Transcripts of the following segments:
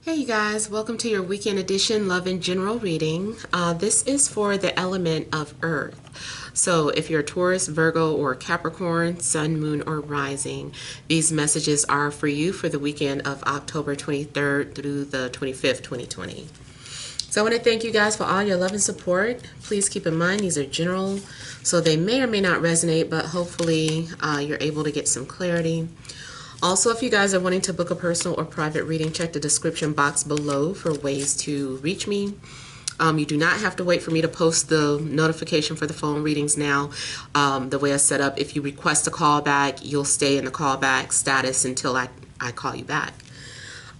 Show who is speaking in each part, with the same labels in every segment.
Speaker 1: Hey you guys, welcome to your weekend edition Love and General reading. This is for the element of Earth. So if you're a Taurus, Virgo, or Capricorn, Sun, Moon, or Rising, these messages are for you for the weekend of October 23rd through the 25th, 2020. So I want to thank you guys for all your love and support. Please keep in mind these are general, so they may or may not resonate, but hopefully you're able to get some clarity. Also, if you guys are wanting to book a personal or private reading, check the description box below for ways to reach me. You do not have to wait for me to post the notification for the phone readings now. The way I set up, if you request a callback, you'll stay in the callback status until I call you back.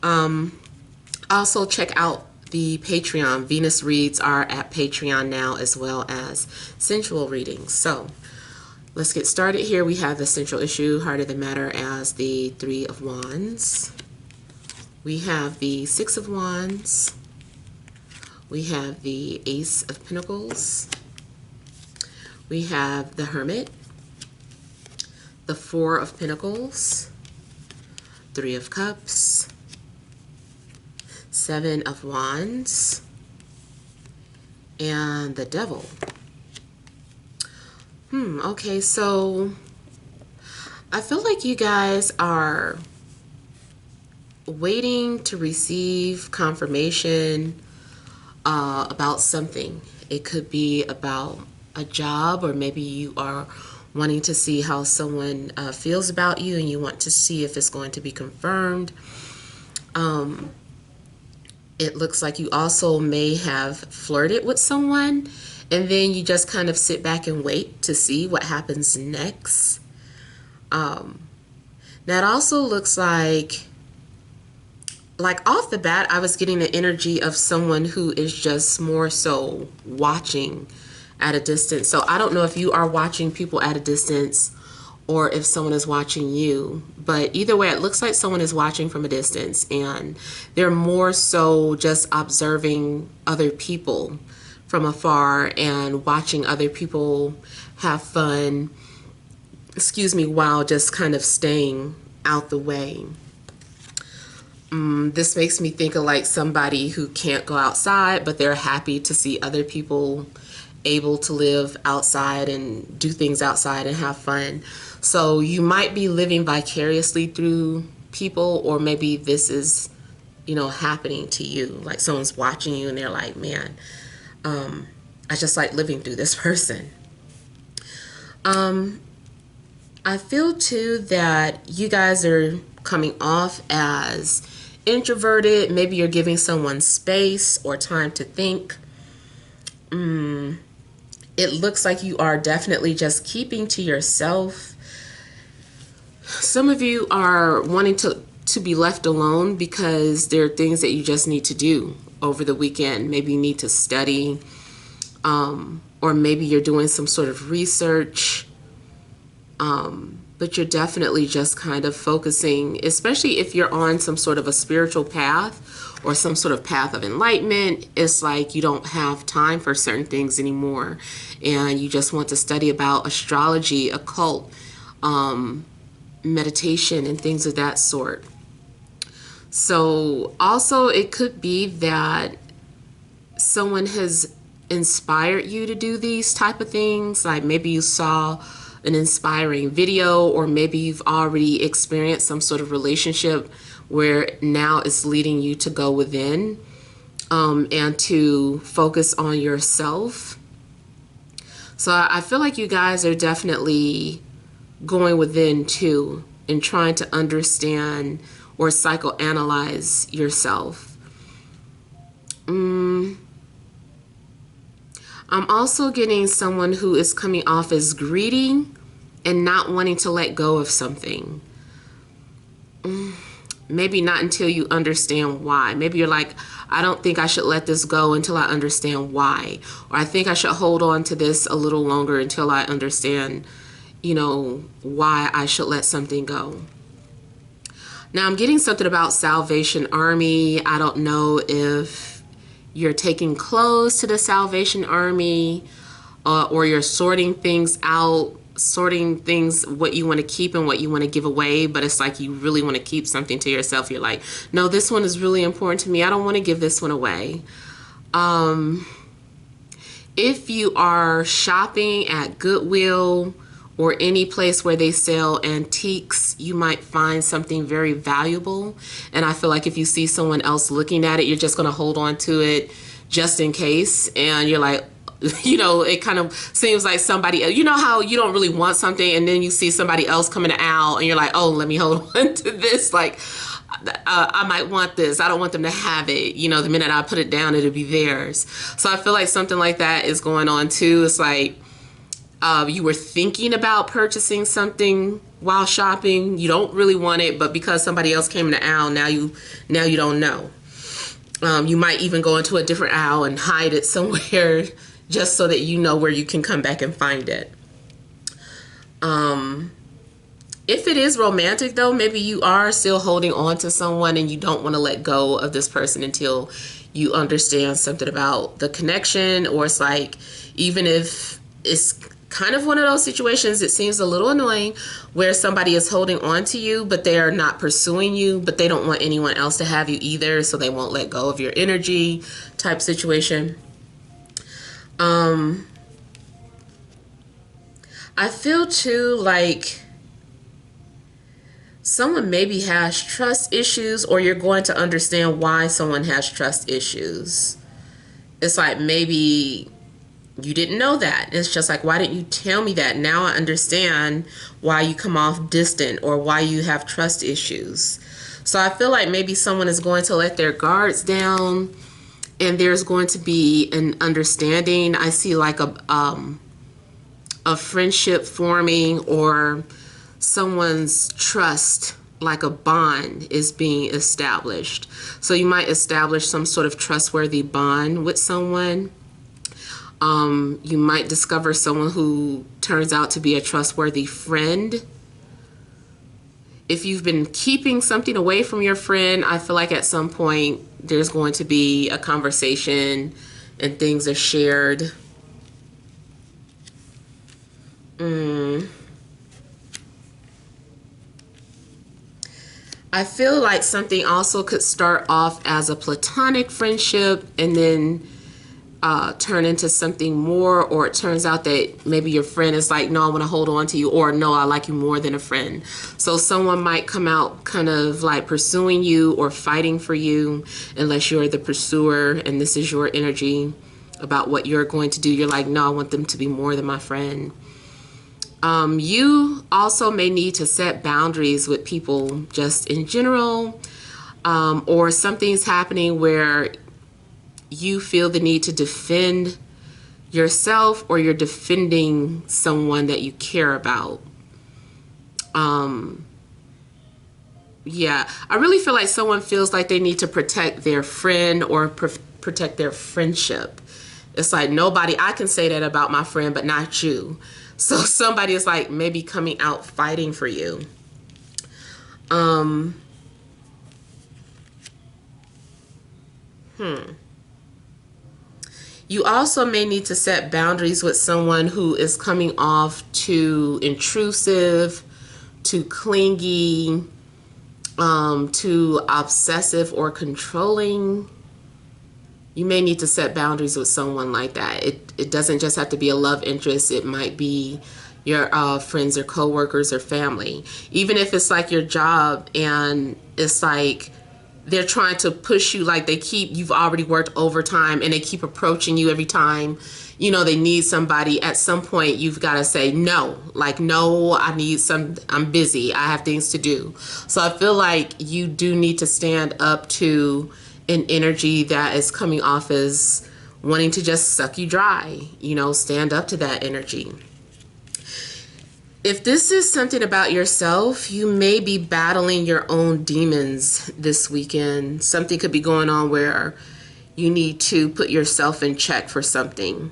Speaker 1: Also, check out the Patreon. Venus reads are at Patreon now, as well as sensual readings. So let's get started here. We have the central issue, Heart of the Matter, as the Three of Wands. We have the Six of Wands. We have the Ace of Pentacles. We have the Hermit. The Four of Pentacles. Three of Cups. Seven of Wands. And the Devil. Okay, so I feel like you guys are waiting to receive confirmation about something. It could be about a job, or maybe you are wanting to see how someone feels about you and you want to see if it's going to be confirmed. It looks like you also may have flirted with someone, and then you just kind of sit back and wait to see what happens next. Now it also looks like off the bat, I was getting the energy of someone who is just more so watching at a distance. So I don't know if you are watching people at a distance or if someone is watching you. But either way, it looks like someone is watching from a distance, and they're more so just observing other people from afar and watching other people have fun, while just kind of staying out the way. This makes me think of like somebody who can't go outside, but they're happy to see other people able to live outside and do things outside and have fun. So you might be living vicariously through people, or maybe this is, happening to you. Like someone's watching you and they're like, man, I just like living through this person. I feel too that you guys are coming off as introverted. Maybe you're giving someone space or time to think. It looks like you are definitely just keeping to yourself. Some of you are wanting to be left alone because there are things that you just need to do over the weekend. Maybe you need to study, or maybe you're doing some sort of research, but you're definitely just kind of focusing, especially if you're on some sort of a spiritual path or some sort of path of enlightenment. It's like you don't have time for certain things anymore, and you just want to study about astrology, occult, meditation, and things of that sort. So also it could be that someone has inspired you to do these type of things. Like maybe you saw an inspiring video, or maybe you've already experienced some sort of relationship where now it's leading you to go within, and to focus on yourself. So I feel like you guys are definitely going within too and trying to understand or psychoanalyze yourself. I'm also getting someone who is coming off as greedy and not wanting to let go of something. Maybe not until you understand why. Maybe you're like, I don't think I should let this go until I understand why. Or I think I should hold on to this a little longer until I understand, why I should let something go. Now I'm getting something about Salvation Army. I don't know if you're taking clothes to the Salvation Army, or you're sorting things out sorting things, what you want to keep and what you want to give away, but it's like you really want to keep something to yourself. You're like, no, this one is really important to me. I don't want to give this one away. If you are shopping at Goodwill or any place where they sell antiques, you might find something very valuable. And I feel like if you see someone else looking at it, you're just going to hold on to it just in case. And you're like, you know, it kind of seems like somebody, you know how you don't really want something and then you see somebody else come in the aisle and you're like, oh, let me hold on to this. Like, I might want this. I don't want them to have it. You know, the minute I put it down, it'll be theirs. So I feel like something like that is going on too. It's like you were thinking about purchasing something while shopping. You don't really want it, but because somebody else came in the aisle, now you don't know. You might even go into a different aisle and hide it somewhere just so that you know where you can come back and find it. If it is romantic though, maybe you are still holding on to someone and you don't want to let go of this person until you understand something about the connection. Or it's like, even if it's kind of one of those situations, it seems a little annoying where somebody is holding on to you, but they are not pursuing you, but they don't want anyone else to have you either, so they won't let go of your energy type situation. I feel too like someone maybe has trust issues, or you're going to understand why someone has trust issues. It's like maybe you didn't know that. It's just like, why didn't you tell me that? Now I understand why you come off distant or why you have trust issues. So I feel like maybe someone is going to let their guards down and there's going to be an understanding. I see like a friendship forming, or someone's trust, like a bond, is being established. So you might establish some sort of trustworthy bond with someone. You might discover someone who turns out to be a trustworthy friend. If you've been keeping something away from your friend, I feel like at some point there's going to be a conversation and things are shared. I feel like something also could start off as a platonic friendship and then turn into something more, or it turns out that maybe your friend is like, no, I want to hold on to you, or no, I like you more than a friend. So someone might come out kind of like pursuing you or fighting for you, unless you're the pursuer and this is your energy about what you're going to do. You're like, no, I want them to be more than my friend. You also may need to set boundaries with people just in general, or something's happening where you feel the need to defend yourself, or you're defending someone that you care about. Yeah, I really feel like someone feels like they need to protect their friend or protect their friendship. It's like, nobody, I can say that about my friend, but not you. So somebody is like maybe coming out fighting for you. You also may need to set boundaries with someone who is coming off too intrusive, too clingy, too obsessive or controlling. You may need to set boundaries with someone like that. It doesn't just have to be a love interest. It might be your friends or coworkers or family. Even if it's like your job and it's like they're trying to push you, like you've already worked overtime and they keep approaching you every time, you know, they need somebody. At some point you've got to say no, like, no, I'm busy, I have things to do. So I feel like you do need to stand up to an energy that is coming off as wanting to just suck you dry. You know, stand up to that energy. If this is something about yourself, you may be battling your own demons this weekend. Something could be going on where you need to put yourself in check for something.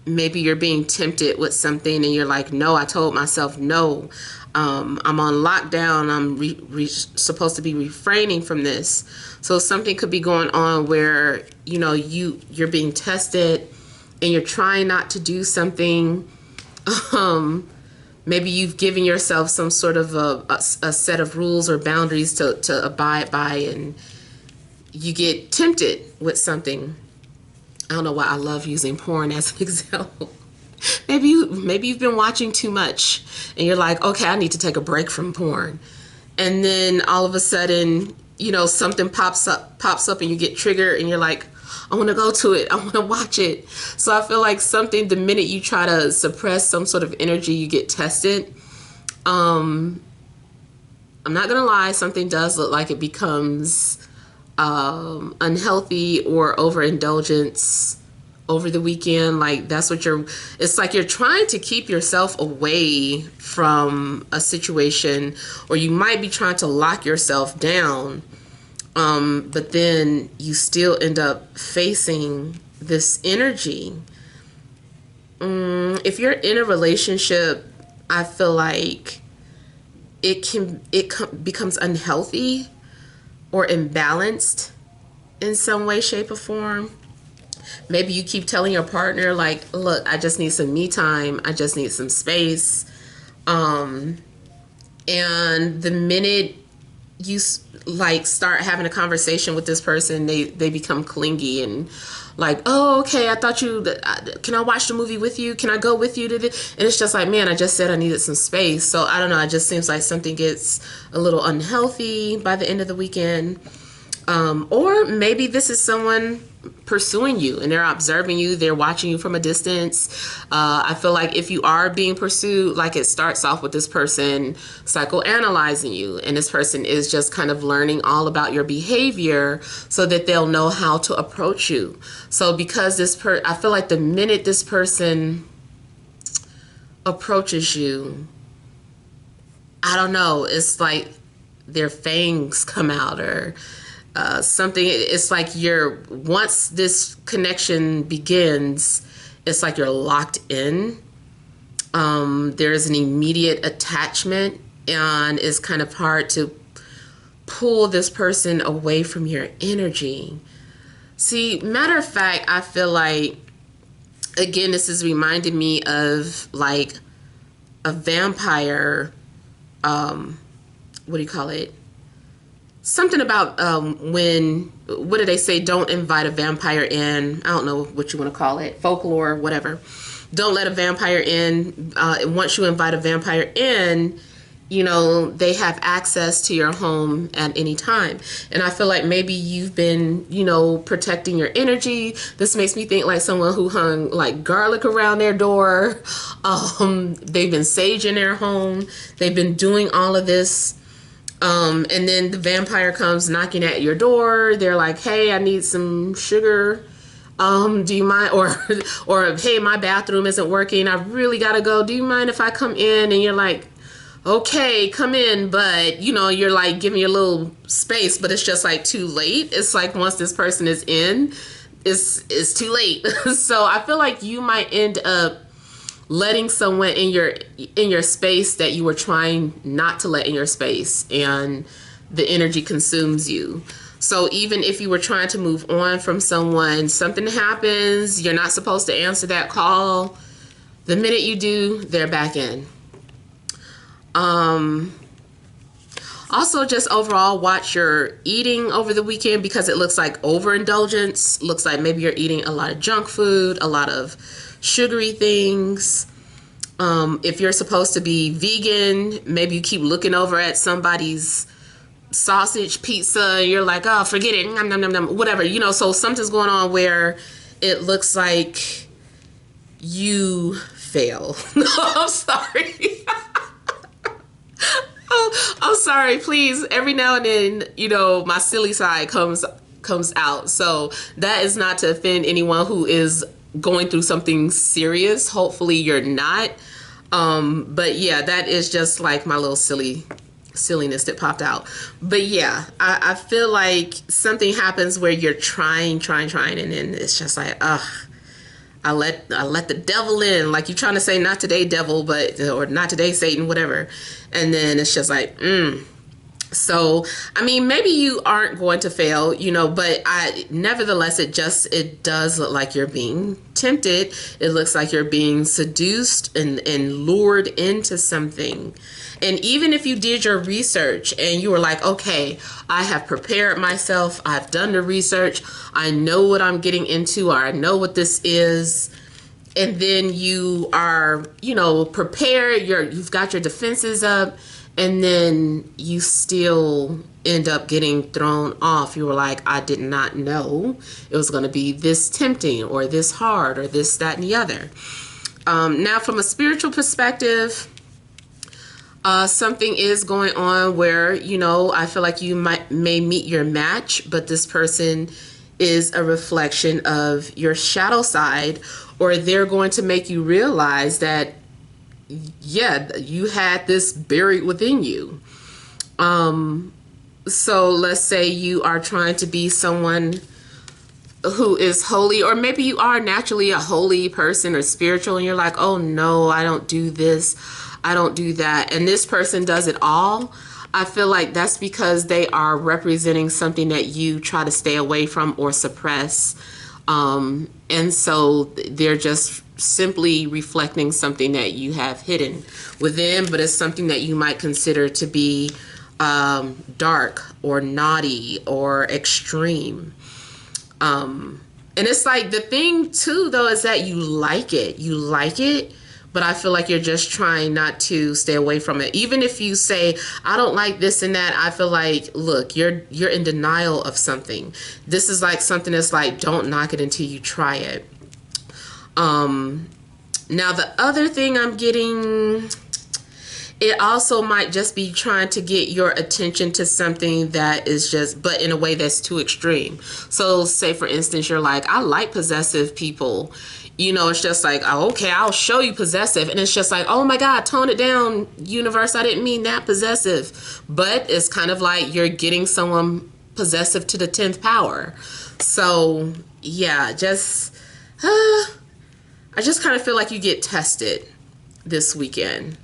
Speaker 1: Maybe you're being tempted with something and you're like, no, I told myself no. I'm on lockdown. I'm supposed to be refraining from this. So something could be going on where, you know, you're being tested and you're trying not to do something, Maybe you've given yourself some sort of a set of rules or boundaries to abide by, and you get tempted with something. I don't know why I love using porn as an example. Maybe you've been watching too much and you're like, okay, I need to take a break from porn. And then all of a sudden, something pops up and you get triggered and you're like, I want to go to it. I want to watch it. So I feel like the minute you try to suppress some sort of energy, you get tested. I'm not going to lie. Something does look like it becomes unhealthy or overindulgence over the weekend. Like it's like you're trying to keep yourself away from a situation, or you might be trying to lock yourself down. But then you still end up facing this energy. If you're in a relationship, I feel like it becomes unhealthy or imbalanced in some way, shape, or form. Maybe you keep telling your partner, like, look, I just need some me time. I just need some space. And the minute you start having a conversation with this person, they become clingy and like, oh, okay, I thought can I watch the movie with you? Can I go with you to this? And it's just like, man, I just said I needed some space. So I don't know. It just seems like something gets a little unhealthy by the end of the weekend. Or maybe this is someone pursuing you and they're observing you, they're watching you from a distance. I feel like if you are being pursued, like it starts off with this person psychoanalyzing you, and this person is just kind of learning all about your behavior so that they'll know how to approach you. So because I feel like the minute this person approaches you, I don't know, it's like their fangs come out or something. It's like once this connection begins, it's like you're locked in. There's an immediate attachment, and it's kind of hard to pull this person away from your energy. See, matter of fact, I feel like, again, this is reminding me of like a vampire, what do you call it? Something about what do they say? Don't invite a vampire in. I don't know what you want to call it. Folklore, whatever. Don't let a vampire in. Once you invite a vampire in, they have access to your home at any time. And I feel like maybe you've been, protecting your energy. This makes me think like someone who hung like garlic around their door. They've been saging their home. They've been doing all of this. And then the vampire comes knocking at your door. They're like, hey, I need some sugar. Do you mind? Or hey, my bathroom isn't working. I really gotta go. Do you mind if I come in? And you're like, okay, come in. But you're like giving your little space, but it's just like too late. It's like once this person is in, it's too late. So I feel like you might end up letting someone in your space that you were trying not to let in your space, and the energy consumes you. So even if you were trying to move on from someone, something happens, you're not supposed to answer that call. The minute you do, they're back in. Also, just overall, watch your eating over the weekend, because it looks like overindulgence. Looks like maybe you're eating a lot of junk food, a lot of sugary things. If you're supposed to be vegan, maybe you keep looking over at somebody's sausage pizza and you're like, oh, forget it, nom, nom, nom, nom, whatever. So something's going on where it looks like you fail. No, I'm sorry. Oh, I'm sorry. Please, every now and then, my silly side comes out. So that is not to offend anyone who is going through something serious. Hopefully you're not. But yeah, that is just like my little silliness that popped out. But yeah, I feel like something happens where you're trying, and then it's just like, ugh, I let the devil in. Like you're trying to say, not today, devil, or not today, Satan, whatever. And then it's just like, So, I mean, maybe you aren't going to fail, but nevertheless, it does look like you're being tempted. It looks like you're being seduced and lured into something. And even if you did your research and you were like, okay, I have prepared myself, I've done the research, I know what I'm getting into, or I know what this is. And then you are, prepared, you've got your defenses up, and then you still end up getting thrown off. You were like, I did not know it was going to be this tempting or this hard or this, that, and the other. Now, from a spiritual perspective, something is going on where, I feel like you may meet your match, but this person is a reflection of your shadow side, or they're going to make you realize that, yeah, you had this buried within you. So let's say you are trying to be someone who is holy, or maybe you are naturally a holy person or spiritual, and you're like, oh no, I don't do this, I don't do that, and this person does it all. I feel like that's because they are representing something that you try to stay away from or suppress. And so they're just simply reflecting something that you have hidden within, but it's something that you might consider to be dark or naughty or extreme. And it's like, the thing too, though, is that you like it, but I feel like you're just trying not to stay away from it. Even if you say, I don't like this and that, I feel like, look, you're in denial of something. This is like something that's like, don't knock it until you try it. Now the other thing I'm getting, it also might just be trying to get your attention to something that is just, but in a way that's too extreme. So say for instance, you're like, I like possessive people. It's just like, oh, okay, I'll show you possessive. And it's just like, oh my God, tone it down, universe. I didn't mean that possessive. But it's kind of like you're getting someone possessive to the 10th power. So yeah, I just kind of feel like you get tested this weekend.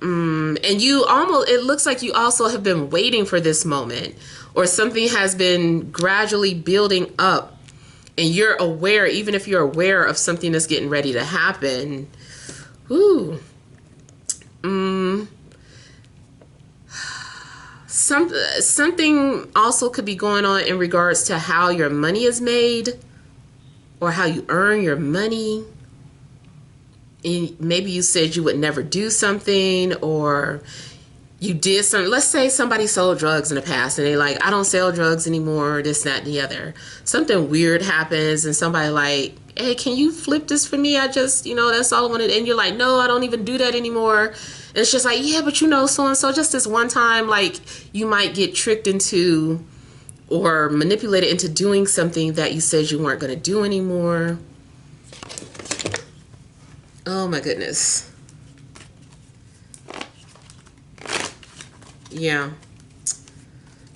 Speaker 1: And it looks like you also have been waiting for this moment, or something has been gradually building up. And you're aware, even if you're aware of something that's getting ready to happen. Something also could be going on in regards to how your money is made, or how you earn your money. And maybe you said you would never do something, or you did something. Let's say somebody sold drugs in the past and they like, I don't sell drugs anymore, this, that, and the other. Something weird happens and somebody like, hey, can you flip this for me? I just, that's all I wanted. And you're like, no, I don't even do that anymore. And it's just like, yeah, but so-and-so, just this one time, like, you might get tricked into or manipulated into doing something that you said you weren't going to do anymore. Oh my goodness. Yeah.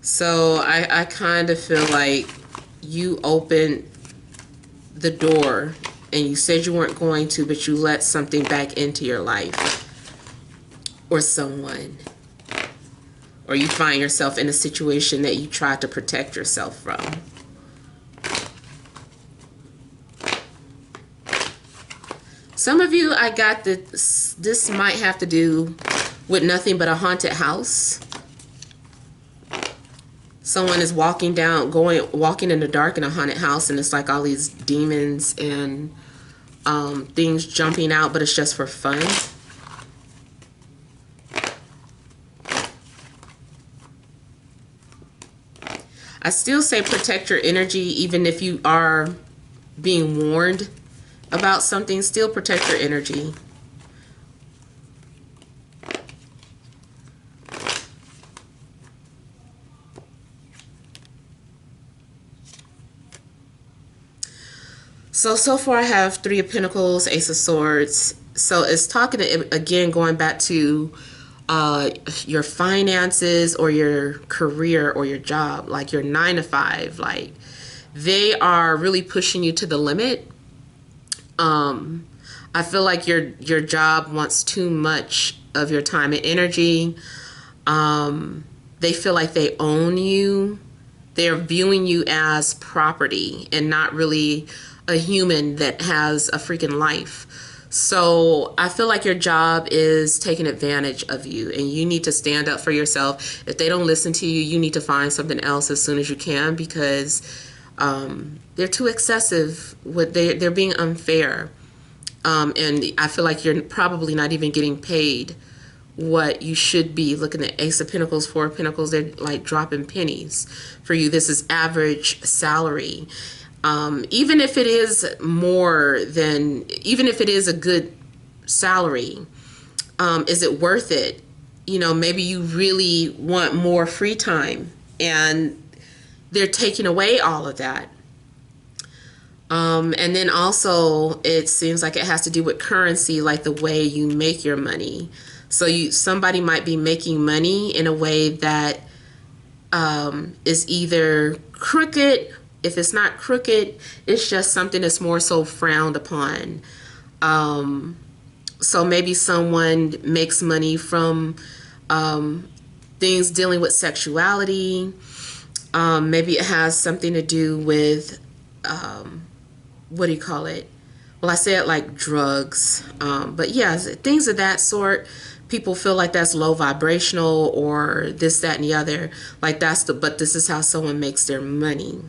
Speaker 1: So I kind of feel like you opened the door and you said you weren't going to, but you let something back into your life, or someone, or you find yourself in a situation that you tried to protect yourself from. Some of you, I got this might have to do with nothing but a haunted house. Someone is walking in the dark in a haunted house, and it's like all these demons and things jumping out, but it's just for fun. I still say protect your energy, even if you are being warned about something, still protect your energy. So far I have Three of Pentacles, Ace of Swords. So it's talking again, going back to your finances or your career or your job, like your 9 to 5. Like, they are really pushing you to the limit. I feel like your job wants too much of your time and energy. they feel like they own you. They're viewing you as property and not really a human that has a freaking life. So I feel like your job is taking advantage of you, and you need to stand up for yourself. If they don't listen to you, you need to find something else as soon as you can, because they're too excessive. They're being unfair. And I feel like you're probably not even getting paid what you should be. Looking at Ace of Pentacles, Four of Pentacles, they're like dropping pennies for you. This is average salary. Even if it is even if it is a good salary, is it worth it? You know, maybe you really want more free time and they're taking away all of that. And then also it seems like it has to do with currency, like the way you make your money. So somebody might be making money in a way that is either crooked. If it's not crooked, it's just something that's more so frowned upon. So maybe someone makes money from things dealing with sexuality. Maybe it has something to do with, what do you call it? Well, I said like drugs. But yeah, things of that sort. People feel like that's low vibrational or this, that, and the other. Like but this is how someone makes their money.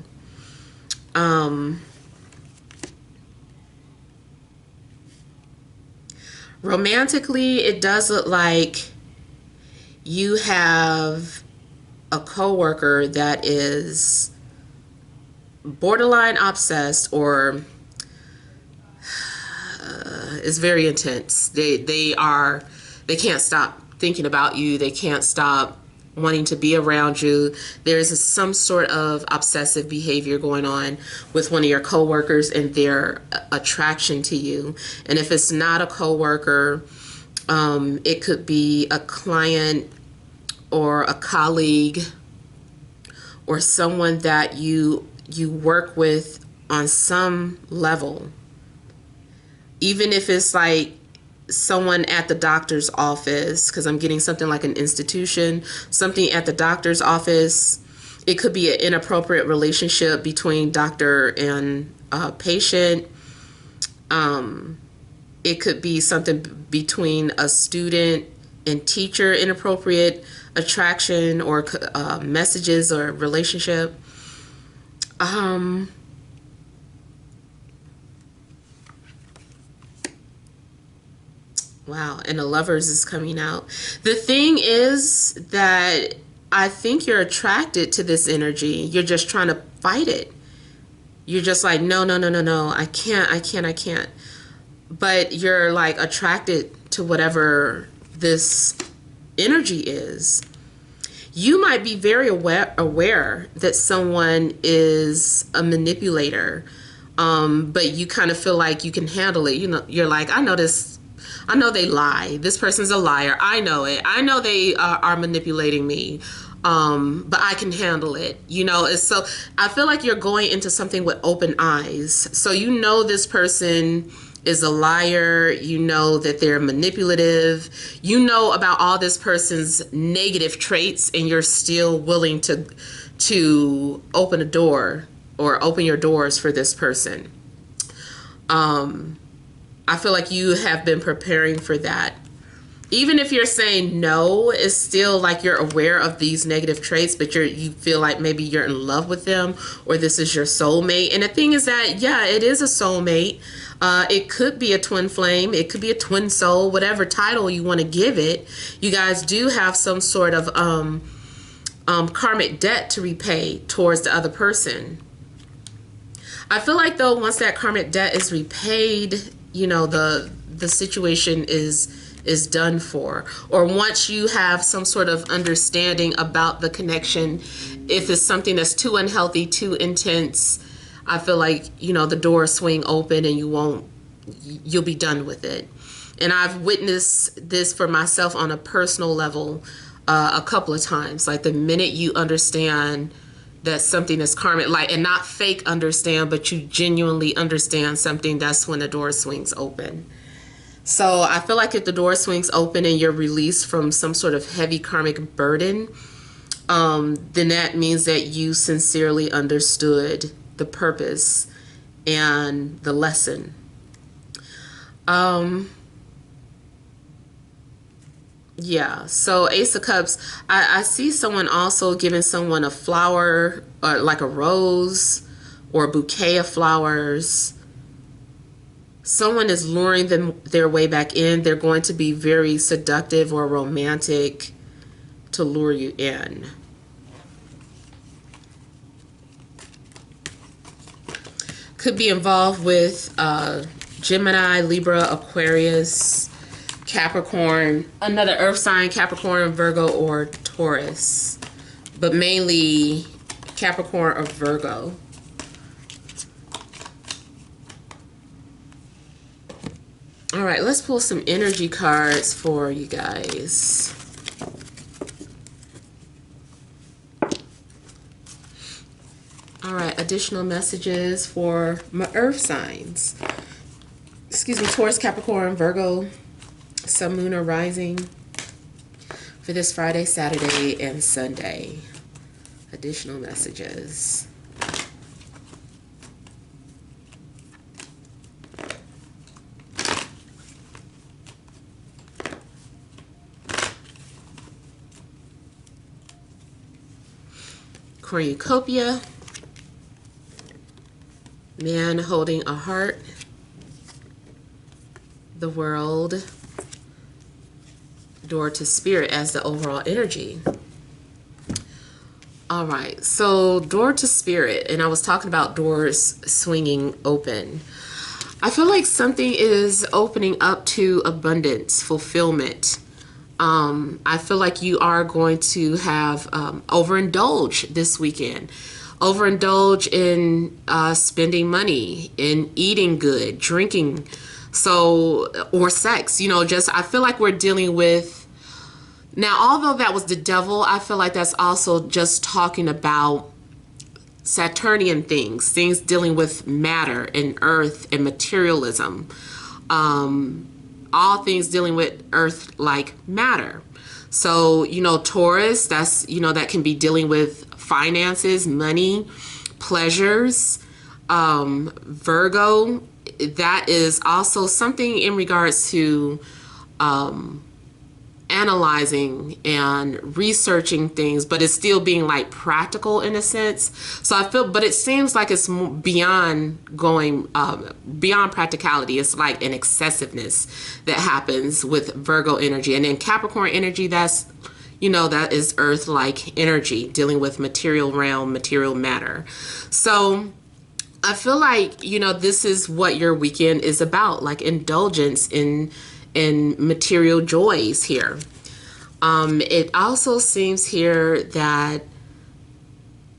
Speaker 1: Romantically, it does look like you have a coworker that is borderline obsessed or is very intense. They can't stop thinking about you. They can't stop wanting to be around you. There's some sort of obsessive behavior going on with one of your coworkers and their attraction to you. And if it's not a coworker, it could be a client or a colleague or someone that you work with on some level. Even if it's like someone at the doctor's office, because I'm getting something like an institution, something at the doctor's office. It could be an inappropriate relationship between doctor and patient. It could be something between a student and teacher, inappropriate attraction or messages or relationship. Wow, and the Lovers is coming out. The thing is that I think you're attracted to this energy. You're just trying to fight it. You're just like, no, I can't. But you're like attracted to whatever this energy is. You might be very aware that someone is a manipulator, but you kind of feel like you can handle it. You know, you're like, I know they lie. This person's a liar. I know it. I know they are manipulating me. But I can handle it. You know, so I feel like you're going into something with open eyes. So you know this person is a liar. You know that they're manipulative. You know about all this person's negative traits, and you're still willing to open a door or open your doors for this person. I feel like you have been preparing for that. Even if you're saying no, it's still like you're aware of these negative traits, but you feel like maybe you're in love with them or this is your soulmate. And the thing is that, yeah, it is a soulmate. It could be a twin flame. It could be a twin soul, whatever title you want to give it. You guys do have some sort of karmic debt to repay towards the other person. I feel like, though, once that karmic debt is repaid, you know, the situation is done for. Or once you have some sort of understanding about the connection, if it's something that's too unhealthy, too intense, I feel like, you know, the doors swing open and you'll be done with it. And I've witnessed this for myself on a personal level a couple of times. Like the minute you understand that something is karmic, like, and not fake understand, but you genuinely understand something, that's when the door swings open. So I feel like if the door swings open and you're released from some sort of heavy karmic burden, then that means that you sincerely understood the purpose and the lesson. Yeah, so Ace of Cups, I see someone also giving someone a flower, or like a rose or a bouquet of flowers. Someone is luring them their way back in. They're going to be very seductive or romantic to lure you in. Could be involved with Gemini, Libra, Aquarius, Capricorn, another earth sign, Capricorn, Virgo, or Taurus, but mainly Capricorn or Virgo. All right, let's pull some energy cards for you guys. All right, additional messages for my earth signs. Excuse me, Taurus, Capricorn, Virgo, Sun, Moon, or Rising for this Friday, Saturday, and Sunday. Additional messages. Cornucopia. Man holding a heart. The World. Door to Spirit as the overall energy. All right, so door to Spirit, and I was talking about doors swinging open. I feel like something is opening up to abundance, fulfillment. I feel like you are going to have overindulge this weekend. Overindulge in spending money, in eating good, drinking, or sex. You know, just I feel like we're dealing with, now although that was the devil, I feel like that's also just talking about Saturnian things dealing with matter and earth and materialism. All things dealing with earth like matter. So, you know, Taurus, that's, you know, that can be dealing with finances, money, pleasures. Virgo, that is also something in regards to analyzing and researching things, but it's still being like practical in a sense. So I feel, but it seems like it's beyond going beyond practicality. It's like an excessiveness that happens with Virgo energy. And then Capricorn energy, that's, you know, that is earth-like energy dealing with material realm, material matter. So I feel like, you know, this is what your weekend is about, like indulgence in material joys here. It also seems here that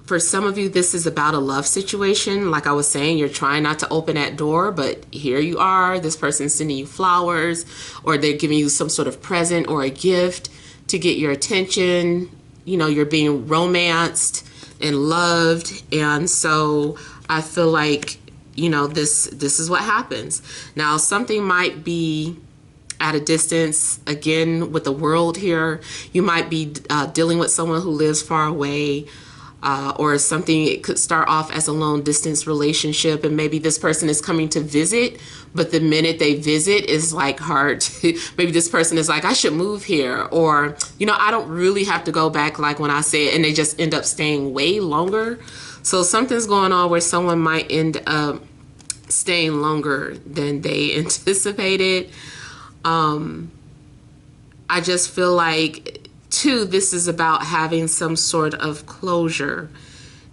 Speaker 1: for some of you, this is about a love situation. Like I was saying, you're trying not to open that door, but here you are. This person's sending you flowers, or they're giving you some sort of present or a gift to get your attention. You know, you're being romanced and loved. And so I feel like, you know, this is what happens. Now, something might be at a distance, again, with the world here. You might be dealing with someone who lives far away, or something. It could start off as a long distance relationship, and maybe this person is coming to visit, but the minute they visit is like hard to, maybe this person is like, I should move here, or, you know, I don't really have to go back like when I say it, and they just end up staying way longer. So something's going on where someone might end up staying longer than they anticipated. I just feel like, too, this is about having some sort of closure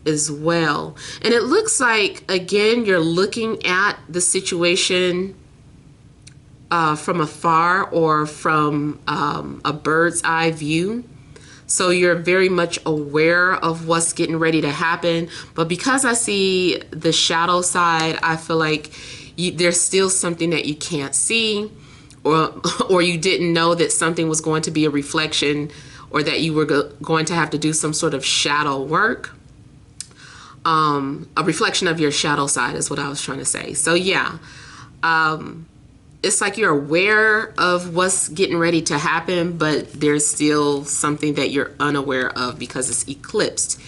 Speaker 1: as well. And it looks like, again, you're looking at the situation from afar, or from a bird's eye view. So you're very much aware of what's getting ready to happen. But because I see the shadow side, I feel like there's still something that you can't see, or you didn't know that something was going to be a reflection, or that you were going to have to do some sort of shadow work. A reflection of your shadow side is what I was trying to say. So yeah, it's like you're aware of what's getting ready to happen, but there's still something that you're unaware of because it's eclipsed.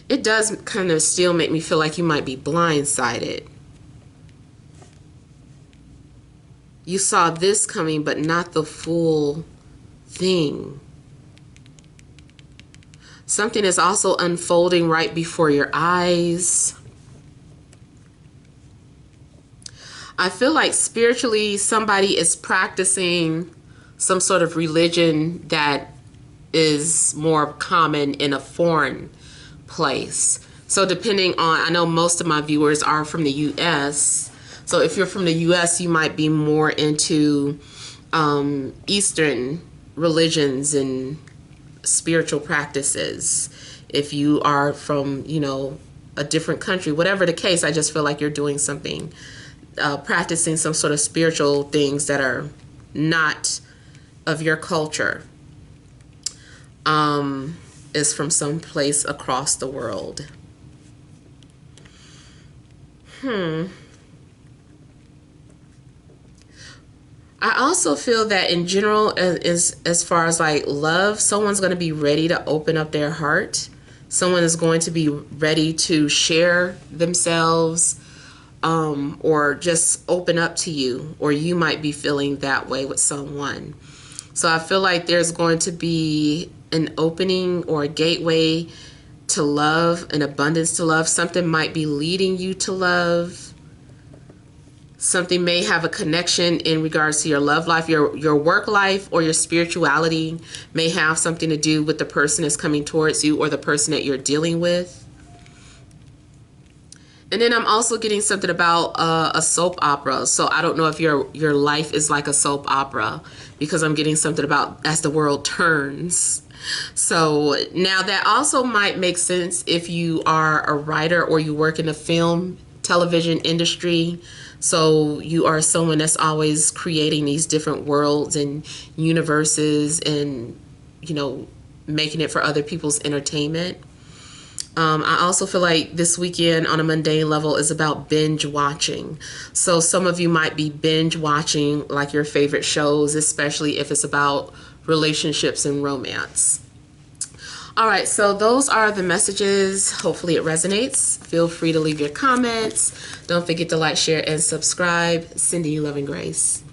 Speaker 1: It does kind of still make me feel like you might be blindsided. You saw this coming, but not the full thing. Something is also unfolding right before your eyes. I feel like spiritually somebody is practicing some sort of religion that is more common in a foreign place. So depending on, I know most of my viewers are from the US. So if you're from the US, you might be more into Eastern religions and spiritual practices. If you are from, you know, a different country, whatever the case, I just feel like you're doing something, practicing some sort of spiritual things that are not of your culture. Is from some place across the world. I also feel that in general, as far as like love, someone's going to be ready to open up their heart. Someone is going to be ready to share themselves, or just open up to you, or you might be feeling that way with someone. So I feel like there's going to be an opening or a gateway to love, an abundance to love. Something might be leading you to love. Something may have a connection in regards to your love life, your work life, or your spirituality may have something to do with the person that's coming towards you or the person that you're dealing with. And then I'm also getting something about a soap opera. So I don't know if your life is like a soap opera, because I'm getting something about as the world turns. So now that also might make sense if you are a writer or you work in the film, television industry. So you are someone that's always creating these different worlds and universes and, you know, making it for other people's entertainment. I also feel like this weekend on a mundane level is about binge watching. So some of you might be binge watching like your favorite shows, especially if it's about relationships and romance. All right, so those are the messages. Hopefully it resonates. Feel free to leave your comments. Don't forget to like, share, and subscribe. Sending you love and grace.